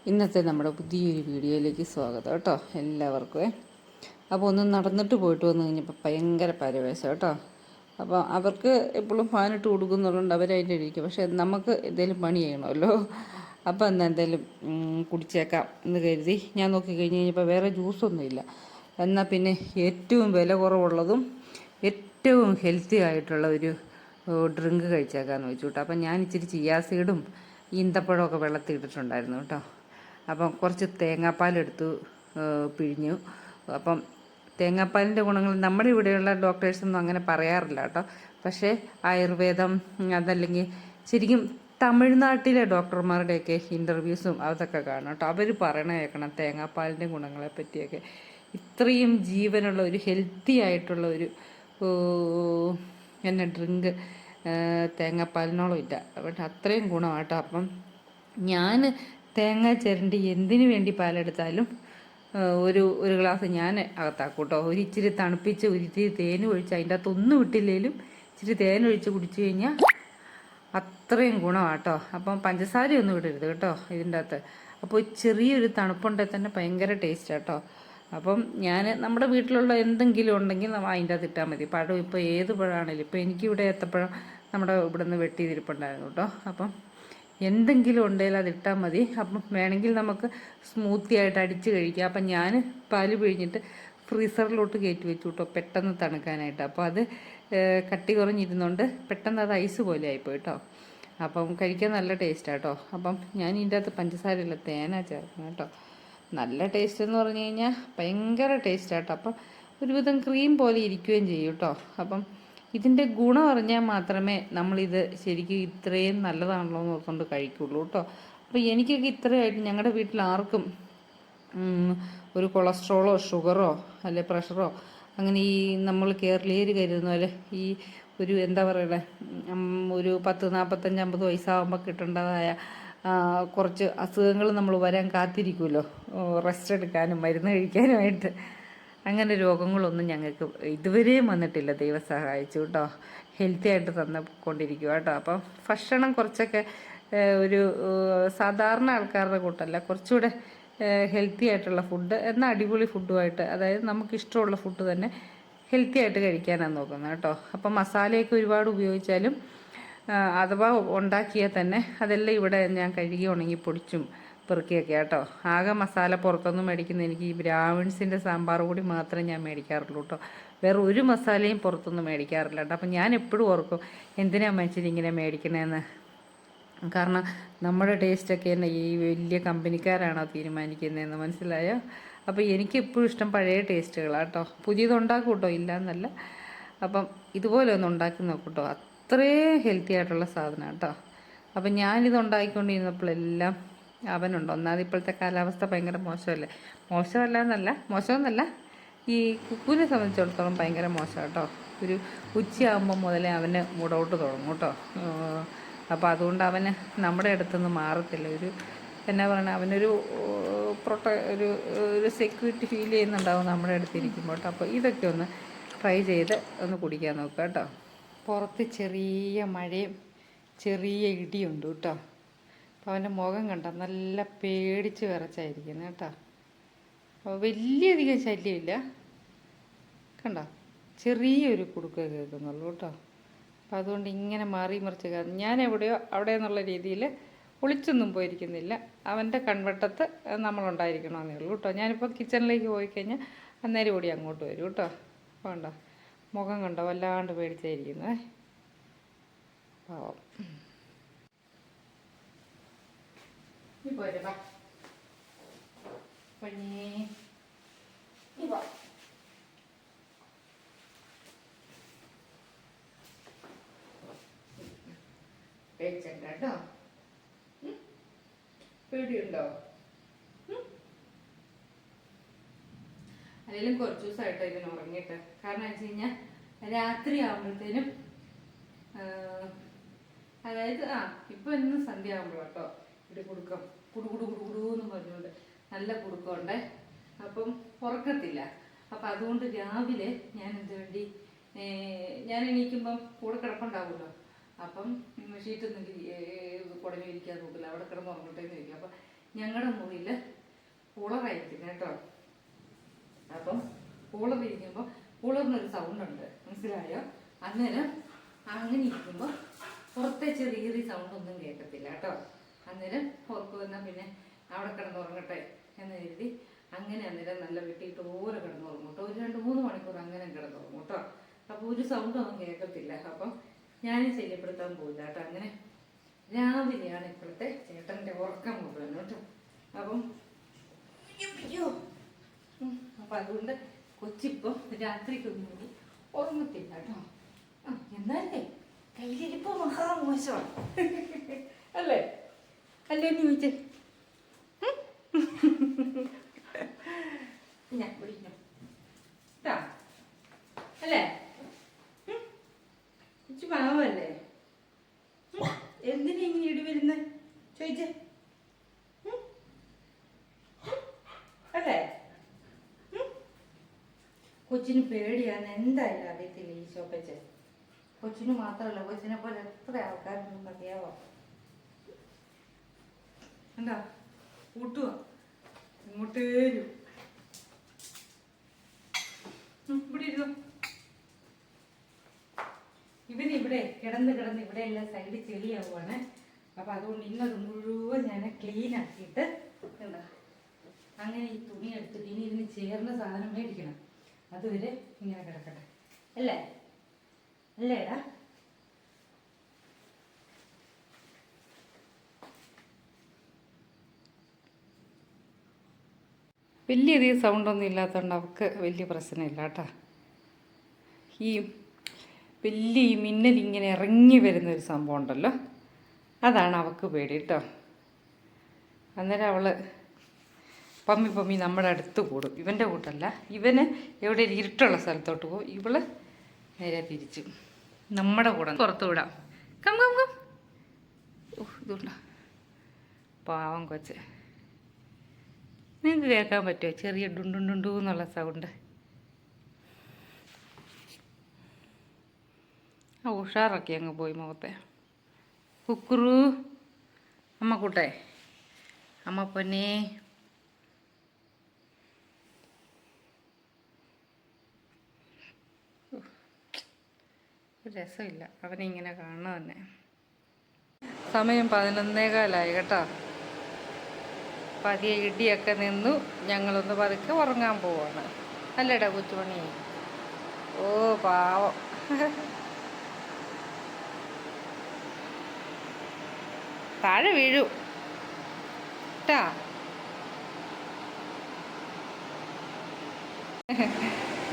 ഇന്നത്തെ നമ്മുടെ പുതിയൊരു വീഡിയോയിലേക്ക് സ്വാഗതം കേട്ടോ എല്ലാവർക്കും. അപ്പോൾ ഒന്ന് നടന്നിട്ട് പോയിട്ട് വന്നു കഴിഞ്ഞപ്പോൾ ഭയങ്കര പരവേശം കേട്ടോ. അപ്പോൾ അവർക്ക് എപ്പോഴും ഫാനിട്ട് കൊടുക്കുന്നുള്ളതുകൊണ്ട് അവരതിൻ്റെ ഇരിക്കും. പക്ഷേ നമുക്ക് എന്തെങ്കിലും പണി ചെയ്യണമല്ലോ. അപ്പോൾ എന്നാൽ എന്തെങ്കിലും കുടിച്ചേക്കാം എന്ന് കരുതി ഞാൻ നോക്കിക്കഴിഞ്ഞ് കഴിഞ്ഞപ്പോൾ വേറെ ജ്യൂസൊന്നുമില്ല. എന്നാൽ പിന്നെ ഏറ്റവും വില കുറവുള്ളതും ഏറ്റവും ഹെൽത്തി ആയിട്ടുള്ള ഒരു ഡ്രിങ്ക് കഴിച്ചേക്കാമെന്ന് വെച്ചു കേട്ടോ. അപ്പം ഞാൻ ഇച്ചിരി ചിയാ സീഡും ഈന്തപ്പഴമൊക്കെ വെള്ളത്തിൽ ഇട്ടിട്ടുണ്ടായിരുന്നു കേട്ടോ. അപ്പം കുറച്ച് തേങ്ങാപ്പാലെടുത്തു പിഴിഞ്ഞു. അപ്പം തേങ്ങാപ്പാലിൻ്റെ ഗുണങ്ങൾ നമ്മുടെ ഇവിടെയുള്ള ഡോക്ടേഴ്സൊന്നും അങ്ങനെ പറയാറില്ല കേട്ടോ. പക്ഷേ ആയുർവേദം അതല്ലെങ്കിൽ ശരിക്കും തമിഴ്നാട്ടിലെ ഡോക്ടർമാരുടെയൊക്കെ ഇൻ്റർവ്യൂസും അതൊക്കെ കാണാം കേട്ടോ. അവർ പറയണ കേൾക്കണം തേങ്ങാപ്പാലിൻ്റെ ഗുണങ്ങളെ പറ്റിയൊക്കെ. ഇത്രയും ജീവനുള്ള ഒരു ഹെൽത്തി ആയിട്ടുള്ള ഒരു ഡ്രിങ്ക് തേങ്ങാപ്പാലിനോളം ഇല്ല. പക്ഷെ അത്രയും ഗുണമാണ് കേട്ടോ. അപ്പം ഞാൻ തേങ്ങ ചിരണ്ടി എന്തിനു വേണ്ടി പാലെടുത്താലും ഒരു ഗ്ലാസ് ഞാൻ അകത്താക്കും കേട്ടോ. ഇച്ചിരി തണുപ്പിച്ച് ഇച്ചിരി തേൻ ഒഴിച്ച് അതിൻ്റെ അകത്തൊന്നും ഇട്ടില്ലെങ്കിലും ഇച്ചിരി തേൻ ഒഴിച്ച് കുടിച്ചു കഴിഞ്ഞാൽ അത്രയും ഗുണമാണ് കേട്ടോ. അപ്പം പഞ്ചസാരയൊന്നും ഇടരുത് കേട്ടോ ഇതിൻ്റെ അകത്ത്. അപ്പോൾ ചെറിയൊരു തണുപ്പുണ്ടെങ്കിൽ തന്നെ ഭയങ്കര ടേസ്റ്റ് കേട്ടോ. അപ്പം ഞാൻ നമ്മുടെ വീട്ടിലുള്ള എന്തെങ്കിലും ഉണ്ടെങ്കിൽ നമ്മൾ അതിൻ്റെ അകത്ത് ഇട്ടാൽ മതി. പഴം ഇപ്പോൾ ഏത് പഴമാണെങ്കിലും, ഇപ്പോൾ എനിക്കിവിടെ ഏത്തപ്പഴം നമ്മുടെ ഇവിടെ നിന്ന് വെട്ടിയിരിപ്പുണ്ടായിരുന്നു കേട്ടോ. അപ്പം എന്തെങ്കിലും ഉണ്ടെങ്കിൽ അതിട്ടാൽ മതി. അപ്പം വേണമെങ്കിൽ നമുക്ക് സ്മൂത്തി ആയിട്ട് അടിച്ച് കഴിക്കാം. അപ്പം ഞാൻ പാല് പിഴിഞ്ഞിട്ട് ഫ്രീസറിലോട്ട് കയറ്റി വെച്ചു കേട്ടോ, പെട്ടെന്ന് തണുക്കാനായിട്ട്. അപ്പോൾ അത് കട്ടി കുറഞ്ഞിരുന്നുകൊണ്ട് പെട്ടെന്ന് അത് ഐസ് പോലെ ആയിപ്പോയി കേട്ടോ. അപ്പം കഴിക്കാൻ നല്ല ടേസ്റ്റാണ് കേട്ടോ. അപ്പം ഞാൻ ഇതിൻ്റെ അകത്ത് പഞ്ചസാരയില്ല, തേനാ ചേർക്കണം കേട്ടോ. നല്ല ടേസ്റ്റ് എന്ന് പറഞ്ഞു കഴിഞ്ഞാൽ ഭയങ്കര ടേസ്റ്റാണ് കേട്ടോ. അപ്പം ഒരുവിധം ക്രീം പോലെ ഇരിക്കുകയും ചെയ്യും കേട്ടോ. അപ്പം ഇതിൻ്റെ ഗുണം അറിഞ്ഞാൽ മാത്രമേ നമ്മളിത് ശരിക്കും ഇത്രയും നല്ലതാണല്ലോ എന്ന് ഓർത്തുകൊണ്ട് കഴിക്കുള്ളൂ കേട്ടോ. അപ്പോൾ എനിക്കൊക്കെ ഇത്രയായിട്ട് ഞങ്ങളുടെ വീട്ടിൽ ആർക്കും ഒരു കൊളസ്ട്രോളോ ഷുഗറോ അല്ലെ പ്രഷറോ അങ്ങനെ ഈ നമ്മൾ കേരളീയർ കരുതുന്ന പോലെ ഈ ഒരു എന്താ പറയണേ ഒരു 40-45-50 വയസ്സാകുമ്പോൾ കിട്ടേണ്ടതായ കുറച്ച് അസുഖങ്ങൾ നമ്മൾ വരാൻ കാത്തിരിക്കുമല്ലോ, റെസ്റ്റ് എടുക്കാനും മരുന്ന് കഴിക്കാനുമായിട്ട്. അങ്ങനെ രോഗങ്ങളൊന്നും ഞങ്ങൾക്ക് ഇതുവരെയും വന്നിട്ടില്ല, ദൈവം സഹായിച്ചു കേട്ടോ. ഹെൽത്തി ആയിട്ട് തന്നുകൊണ്ടിരിക്കുക കേട്ടോ. അപ്പം ഭക്ഷണം കുറച്ചൊക്കെ ഒരു സാധാരണ ആൾക്കാരുടെ കൂട്ടല്ല, കുറച്ചുകൂടെ ഹെൽത്തി ആയിട്ടുള്ള ഫുഡ് എന്നാൽ അടിപൊളി ഫുഡുമായിട്ട്, അതായത് നമുക്കിഷ്ടമുള്ള ഫുഡ് തന്നെ ഹെൽത്തി ആയിട്ട് കഴിക്കാനാണ് നോക്കുന്നത് കേട്ടോ. അപ്പം മസാലയൊക്കെ ഒരുപാട് ഉപയോഗിച്ചാലും അഥവാ ഉണ്ടാക്കിയാൽ തന്നെ അതെല്ലാം ഇവിടെ ഞാൻ കഴുകി ഉണങ്ങി പൊടിച്ചും പെറുക്കിയൊക്കെ കേട്ടോ. ആകെ മസാല പുറത്തൊന്നും മേടിക്കുന്ന എനിക്ക് ഈ ബ്രാഹ്മിൺസിൻ്റെ സാമ്പാർ കൂടി മാത്രമേ ഞാൻ മേടിക്കാറുള്ളൂ കേട്ടോ. വേറെ ഒരു മസാലയും പുറത്തൊന്നും മേടിക്കാറില്ല കേട്ടോ. അപ്പം ഞാൻ എപ്പോഴും ഓർക്കും എന്തിനാ മനുഷ്യരിങ്ങനെ മേടിക്കണേന്ന്. കാരണം നമ്മുടെ ടേസ്റ്റൊക്കെ തന്നെ ഈ വലിയ കമ്പനിക്കാരാണോ തീരുമാനിക്കുന്നതെന്ന് മനസ്സിലായോ. അപ്പോൾ എനിക്ക് എപ്പോഴും ഇഷ്ടം പഴയ ടേസ്റ്റുകളാണ് കേട്ടോ. പുതിയതുണ്ടാക്കും കേട്ടോ, ഇല്ല എന്നല്ല. അപ്പം ഇതുപോലെ ഒന്ന് ഉണ്ടാക്കി നോക്കും കേട്ടോ. അത്രയും ഹെൽത്തി ആയിട്ടുള്ള സാധനമാണ് കേട്ടോ. അപ്പം ഞാനിത് ഉണ്ടാക്കിക്കൊണ്ടിരുന്നപ്പോഴെല്ലാം അവനുണ്ട്. ഒന്നാമത് ഇപ്പോഴത്തെ കാലാവസ്ഥ ഭയങ്കര മോശമല്ലേ, മോശമെന്നല്ല ഈ കുക്കുവിനെ സംബന്ധിച്ചിടത്തോളം ഭയങ്കര മോശം കേട്ടോ. ഒരു ഉച്ചയാകുമ്പോൾ മുതലേ അവന് മൂടൗട്ട് തുടങ്ങും കേട്ടോ. അപ്പോൾ അതുകൊണ്ട് അവന് നമ്മുടെ അടുത്തുനിന്ന് മാറത്തില്ല. ഒരു എന്നാ പറയണ അവനൊരു ഒരു സെക്യൂരിറ്റി ഫീൽ ചെയ്യുന്നുണ്ടാവും നമ്മുടെ അടുത്തിരിക്കുമ്പോൾ കേട്ടോ. അപ്പോൾ ഇതൊക്കെ ഒന്ന് ട്രൈ ചെയ്ത് ഒന്ന് കുടിക്കാൻ നോക്കുക കേട്ടോ. പുറത്ത് ചെറിയ മഴയും ചെറിയ ഇടിയുണ്ട് കേട്ടോ. അപ്പോൾ അവൻ്റെ മുഖം കണ്ട നല്ല പേടിച്ച് വിറച്ചായിരിക്കുന്നത് കേട്ടോ. അപ്പോൾ വലിയധികം ശല്യമില്ല കണ്ടോ, ചെറിയൊരു കുടുക്ക കേൾക്കുന്നുള്ളൂ കേട്ടോ. അപ്പം അതുകൊണ്ട് ഇങ്ങനെ മാറി മറിച്ച് ഞാൻ എവിടെയോ അവിടെ എന്നുള്ള രീതിയിൽ ഒളിച്ചൊന്നും പോയിരിക്കുന്നില്ല. അവൻ്റെ കൺവട്ടത്ത് നമ്മളുണ്ടായിരിക്കണമെന്നേ ഉള്ളൂ കേട്ടോ. ഞാനിപ്പോൾ കിച്ചണിലേക്ക് പോയി കഴിഞ്ഞാൽ അന്നേരം ഓടി അങ്ങോട്ട് വരും കേട്ടോ. അപ്പോൾ കണ്ടോ മുഖം കണ്ടോ, വല്ലാണ്ട് പേടിച്ചായിരിക്കുന്നത് പാവം. പോരെ പഞ്ഞി കേട്ടോ. പേടിയുണ്ടോ? അല്ലെങ്കിലും കുറച്ച് ദിവസമായിട്ടോ ഇതിന് ഉറങ്ങിയിട്ട്. കാരണം വെച്ച് കഴിഞ്ഞാൽ രാത്രി ആകുമ്പോഴത്തേനും അതായത് ഇപ്പൊ ഇന്ന് സന്ധ്യ ആകുമ്പോഴാട്ടോ ഒരു കുടുക്കം കുടുകുടുന്ന് പറഞ്ഞുകൊണ്ട് നല്ല കുടുക്കമുണ്ട്. അപ്പം ഉറക്കത്തില്ല. അപ്പം അതുകൊണ്ട് രാവിലെ ഞാൻ എന്ത് വേണ്ടി ഞാൻ എണീക്കുമ്പം കൂടെ കിടപ്പുണ്ടാവുമല്ലോ. അപ്പം ഷീറ്റൊന്നും കുടഞ്ഞിരിക്കാൻ നോക്കില്ല, അവിടെ കിടന്ന് ഉറങ്ങട്ടെ എന്ന് ചോദിക്കും. അപ്പം ഞങ്ങളുടെ മുറിയിൽ കൂളറായിരിക്കും കേട്ടോ. അപ്പം കൂളർ ഇരിക്കുമ്പോൾ കൂളറിനൊരു സൗണ്ട് ഉണ്ട്, മനസ്സിലായോ? അന്നേരം അങ്ങനെ ഇരിക്കുമ്പോൾ പുറത്തെ ചെറിയ സൗണ്ടൊന്നും കേൾക്കത്തില്ല കേട്ടോ. അന്നേരം പുറത്ത് വന്നാൽ പിന്നെ അവിടെ കിടന്നുറങ്ങട്ടെ എന്ന് കരുതി അങ്ങനെ അന്നേരം നല്ല വെട്ടിയിട്ട് ഓരോ കിടന്നുറങ്ങും കേട്ടോ. ഒരു 2-3 മണിക്കൂർ അങ്ങനെ കിടന്നുറങ്ങും കേട്ടോ. അപ്പോൾ ഒരു സൗണ്ടൊന്നും കേൾക്കത്തില്ല. അപ്പം ഞാനും ശല്യപ്പെടുത്താൻ പോയില്ല കേട്ടോ. അങ്ങനെ രാവിലെയാണ് ഇപ്പോഴത്തെ ചേട്ടൻ്റെ ഉറക്കം മുഴുവൻ കേട്ടോ. അപ്പം അപ്പം അതുകൊണ്ട് കൊച്ചിപ്പം രാത്രിക്കൊന്നും കൂടി ഉറങ്ങത്തില്ല കേട്ടോ. എന്നാലേ കയ്യിലിരിപ്പോൾ മഹാമോശമാണ് അല്ലേ? അല്ലേ നീ ചോദിച്ചേ? ഞാൻ വിളിക്കാം കേട്ടോ അല്ലേ? കൊച്ചു പാവല്ലേ? എന്തിനാ ഇങ്ങനെ ഇടി വരുന്നത് ചോദിച്ചേ അല്ലേ? കൊച്ചിന് പേടിയാണ്, എന്തായാലും അറിയത്തില്ല ഈ ഷോപ്പച്ചെ. കൊച്ചിന് മാത്രമല്ല, കൊച്ചിനെ പോലെ എത്ര ആൾക്കാരൊന്നും മതിയാവോ. എന്താ കൂട്ടുക ഇങ്ങോട്ടേരും ഇവിടെ ഇരുന്നോ. ഇവനിവിടെ കിടന്ന് ഇവിടെ എല്ലാം സൈഡ് ചെളിയാവുകയാണ്. അപ്പം അതുകൊണ്ട് ഇന്നത് മുഴുവൻ ഞാൻ ക്ലീൻ ആക്കിയിട്ട് എന്താ അങ്ങനെ ഈ തുണി എടുത്തിട്ട് ഇനി ഇതിന് ചേർന്ന സാധനം മേടിക്കണം. അതുവരെ ഇങ്ങനെ കിടക്കട്ടെ അല്ലേ? അല്ലേടാ? വലിയധികം സൗണ്ടൊന്നും ഇല്ലാത്തതുകൊണ്ട് അവൾക്ക് വലിയ പ്രശ്നമില്ല കേട്ടോ. ഈ വലിയ ഈ മിന്നലിങ്ങനെ ഇറങ്ങി വരുന്നൊരു സംഭവം ഉണ്ടല്ലോ, അതാണ് അവൾക്ക് പേടി കേട്ടോ. അന്നേരം അവൾ പമ്മി നമ്മുടെ അടുത്ത് കൂടും. ഇവൻ്റെ കൂട്ടല്ല, ഇവന് എവിടെ ഇരുട്ടുള്ള സ്ഥലത്തോട്ട് പോകും, ഇവള് നേരെ തിരിച്ചു നമ്മുടെ കൂടെ പുറത്തു വിടാം. Come come come. ഇതുണ്ട പാവം കൊച്ച്. നിങ്ങൾക്ക് കേൾക്കാൻ പറ്റുമോ ചെറിയ ഡുണ്ടുണ്ടുണ്ടു എന്നുള്ള സൗണ്ട്? ഉഷാറൊക്കെ അങ്ങ് പോയി മുഖത്തെ. കുക്കുറു അമ്മ കൂട്ടെ, അമ്മ പൊന്നേ. രസമില്ല അവനെ ഇങ്ങനെ കാണുക തന്നെ. സമയം 11:15 കേട്ടോ. പതിയെ ഇടിയൊക്കെ നിന്നു. ഞങ്ങളൊന്ന് പതുക്കെ ഉറങ്ങാൻ പോവാണ്. അല്ലേടാ കൊച്ചുമണി? ഓ പാവം. താഴെ വീഴൂ ട്ടാ.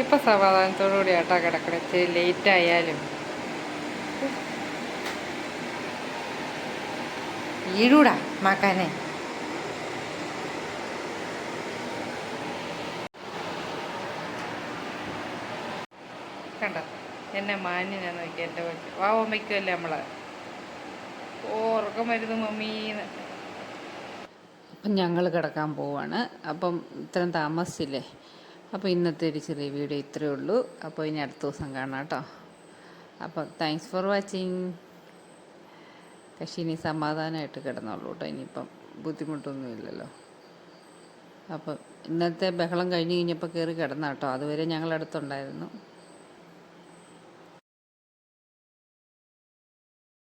ഇപ്പം സമാധാനത്തോടുകൂടി ആട്ടാ കിടക്കണേ. ഇച്ചിരി ലേറ്റായാലും വീഴൂടാ മാക്കാനെ. കണ്ടോ എന്നെ മാന്യനാ നോക്കി എൻ്റെ കൊച്ചു. വാവം വയ്ക്കുമല്ലേ നമ്മള്. ഉറക്കം വരുന്നു മമ്മീന്ന്. അപ്പം ഞങ്ങൾ കിടക്കാൻ പോവാണ്. അപ്പം ഇത്രയും താമസിച്ചില്ലേ. അപ്പോൾ ഇന്നത്തെ ഒരു ചെറിയ വീഡിയോ ഇത്രയേ ഉള്ളൂ. അപ്പോൾ ഇനി അടുത്ത ദിവസം കാണാം കേട്ടോ. അപ്പം താങ്ക്സ് ഫോർ വാച്ചിങ്. പക്ഷേ ഇനി സമാധാനമായിട്ട് കിടന്നോളൂ കേട്ടോ. ഇനിയിപ്പം ബുദ്ധിമുട്ടൊന്നും ഇല്ലല്ലോ. അപ്പം ഇന്നത്തെ ബഹളം കഴിഞ്ഞ് കഴിഞ്ഞപ്പോൾ കയറി കിടന്ന കേട്ടോ. അതുവരെ ഞങ്ങളടുത്തുണ്ടായിരുന്നു.